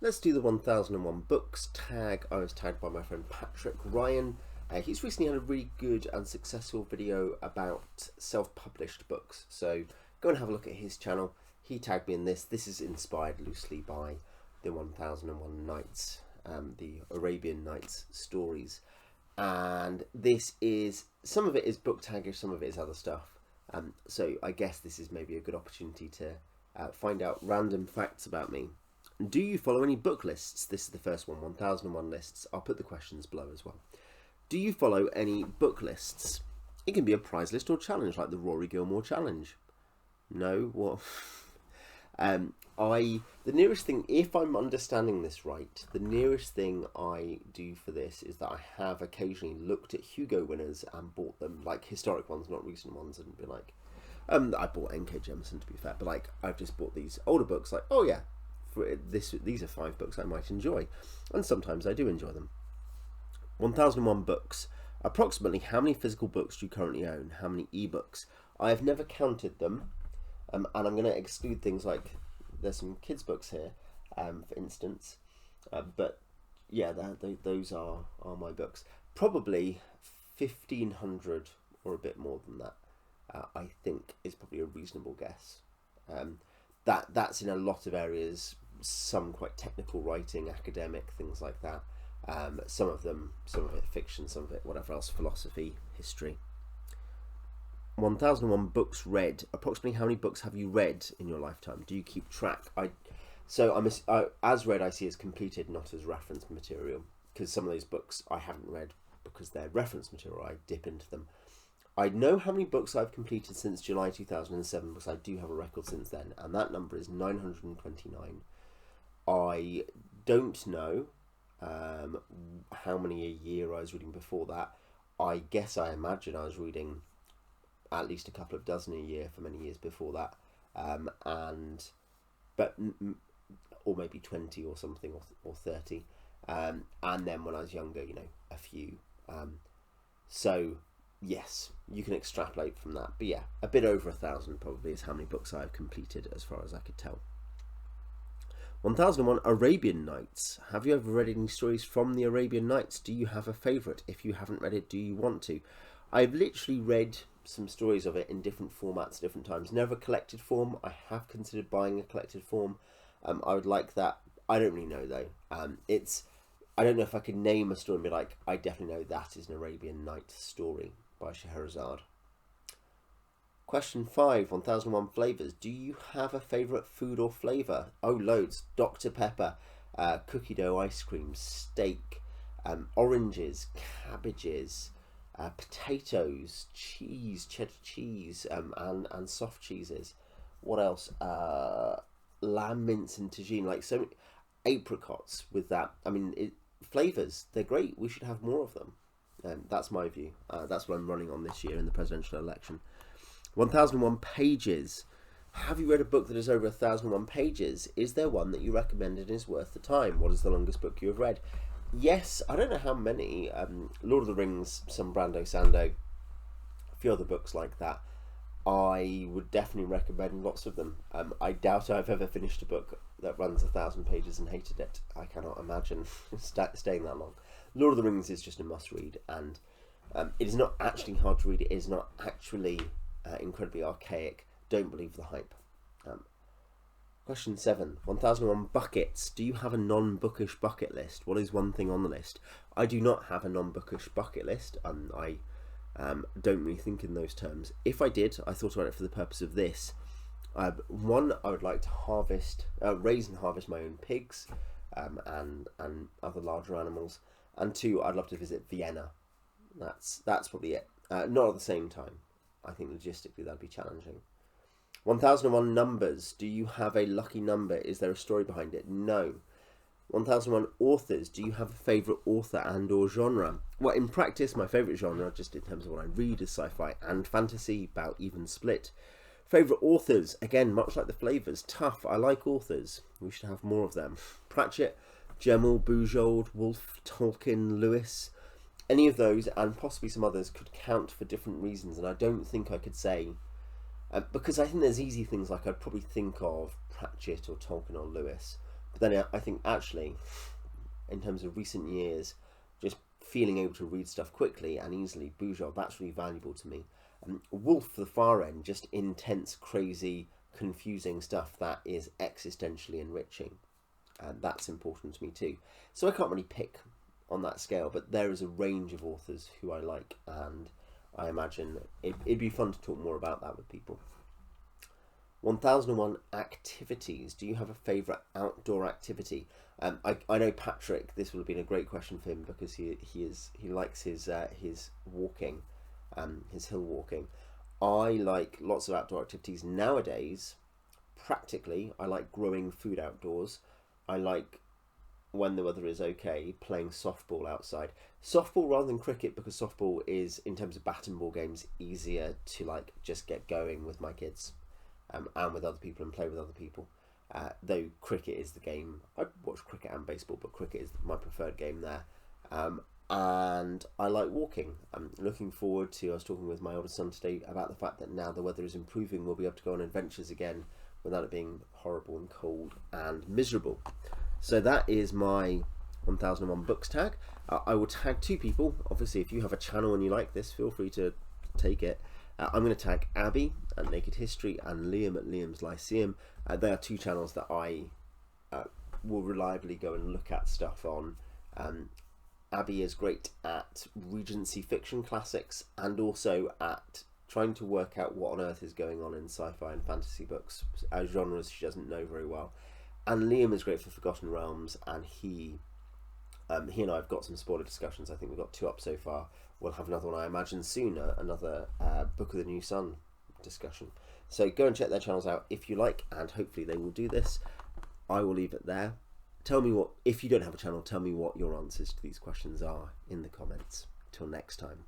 Let's do the 1001 books tag. I was tagged by my friend Patrick Ryan. He's recently had a really good and successful video about self-published books. So go and have a look at his channel. He tagged me in this. This is inspired loosely by the 1001 Nights, the Arabian Nights stories. And this is, some of it is book taggish, some of it is other stuff. So I guess this is maybe a good opportunity to find out random facts about me. Do you follow any book lists? This is the first one, 1001 lists. I'll put the questions below as well. Do you follow any book lists? It can be a prize list or challenge, like the Rory Gilmore challenge. No? What? The nearest thing, if I'm understanding this right, the nearest thing I do for this is that I have occasionally looked at Hugo winners and bought them, like historic ones, not recent ones, and be like, I bought N.K. Jemisin to be fair, but like I've just bought these older books, like, oh yeah, these are 5 books I might enjoy, and sometimes I do enjoy them. 1001 books. Approximately how many physical books do you currently own? How many ebooks? I have never counted them, and I'm going to exclude things like, there's some kids books here, for instance, but yeah, those are my books. Probably 1,500 or a bit more than that, I think is probably a reasonable guess. That's in a lot of areas, some quite technical writing, academic, things like that. Some of it fiction, some of it whatever else, philosophy, history. 1001 books read. Approximately how many books have you read in your lifetime? Do you keep track? As read I see as completed, not as reference material, because some of those books I haven't read because they're reference material. I dip into them. I know how many books I've completed since July 2007 because I do have a record since then, and that number is 929. I don't know how many a year I was reading before that. I imagine I was reading at least a couple of dozen a year for many years before that, or maybe 20 or something, or 30, and then when I was younger, a few. So yes, you can extrapolate from that, but yeah, a bit over 1,000 probably is how many books I've completed as far as I could tell. 1001 Arabian Nights. Have you ever read any stories from the Arabian Nights? Do you have a favourite? If you haven't read it, do you want to? I've literally read some stories of it in different formats, different times. Never collected form. I have considered buying a collected form. I would like that. I don't really know though. I don't know if I could name a story and be like, I definitely know that is an Arabian Night story by Scheherazade. Question 5, 1001 flavours. Do you have a favourite food or flavour? Oh, loads. Dr. Pepper, cookie dough ice cream, steak, oranges, cabbages, potatoes, cheese, cheddar cheese, and soft cheeses. What else? Lamb mince and tagine, like so many apricots with that. I mean, flavours, they're great. We should have more of them. That's my view. That's what I'm running on this year in the presidential election. 1001 pages. Have you read a book that is over 1,001 pages? Is there one that you recommended and is worth the time? What is the longest book you have read? Yes, I don't know how many. Lord of the Rings, some Brando Sando, a few other books like that. I would definitely recommend lots of them. I doubt I've ever finished a book that runs 1,000 pages and hated it. I cannot imagine staying that long. Lord of the Rings is just a must-read, and it is not actually hard to read. It is not actually incredibly archaic. Don't believe the hype. Question 7, 1001 buckets. Do you have a non-bookish bucket list? What is one thing on the list? I do not have a non-bookish bucket list. I don't really think in those terms. If I did, I thought about it for the purpose of this. One, I would like to raise and harvest my own pigs, and other larger animals. And 2, I'd love to visit Vienna. That's probably it. Not at the same time. I think logistically that'd be challenging. 1001 numbers. Do you have a lucky number? Is there a story behind it? No. 1001 authors. Do you have a favourite author and or genre? Well, in practice, my favourite genre, just in terms of what I read, is sci-fi and fantasy, about even split. Favourite authors, again, much like the flavours, tough. I like authors. We should have more of them. Pratchett, Gemmell, Bujold, Woolf, Tolkien, Lewis. Any of those, and possibly some others, could count for different reasons, and I don't think I could say, because I think there's easy things like I'd probably think of Pratchett or Tolkien or Lewis, But then I think actually, in terms of recent years, just feeling able to read stuff quickly and easily, Bujold, that's really valuable to me. Wolf, the far end, just intense, crazy, confusing stuff that is existentially enriching. And that's important to me too. So I can't really pick on that scale, but there is a range of authors who I like, and I imagine it'd be fun to talk more about that with people. 1001 activities. Do you have a favourite outdoor activity? I know Patrick, this would have been a great question for him because he likes his walking, his hill walking. I like lots of outdoor activities nowadays. Practically, I like growing food outdoors. I like, when the weather is okay, playing softball outside. Softball rather than cricket, because softball is, in terms of bat and ball games, easier to like just get going with my kids, and with other people and play with other people. Though cricket is the game. I watch cricket and baseball, but cricket is my preferred game there. And I like walking. I'm looking forward to, I was talking with my oldest son today about the fact that now the weather is improving, we'll be able to go on adventures again without it being horrible and cold and miserable. So that is my 1001 books tag. I will tag 2 people. Obviously, if you have a channel and you like this, feel free to take it. I'm going to tag Abby at Naked History and Liam at Liam's Lyceum. They are 2 channels that I will reliably go and look at stuff on. Abby is great at Regency fiction classics and also at trying to work out what on earth is going on in sci-fi and fantasy books, genres she doesn't know very well. And Liam is great for Forgotten Realms, and he and I have got some spoiler discussions. I think we've got 2 up so far. We'll have another one, I imagine, soon, another Book of the New Sun discussion. So go and check their channels out if you like, and hopefully they will do this. I will leave it there. Tell me what, if you don't have a channel, tell me what your answers to these questions are in the comments. Till next time.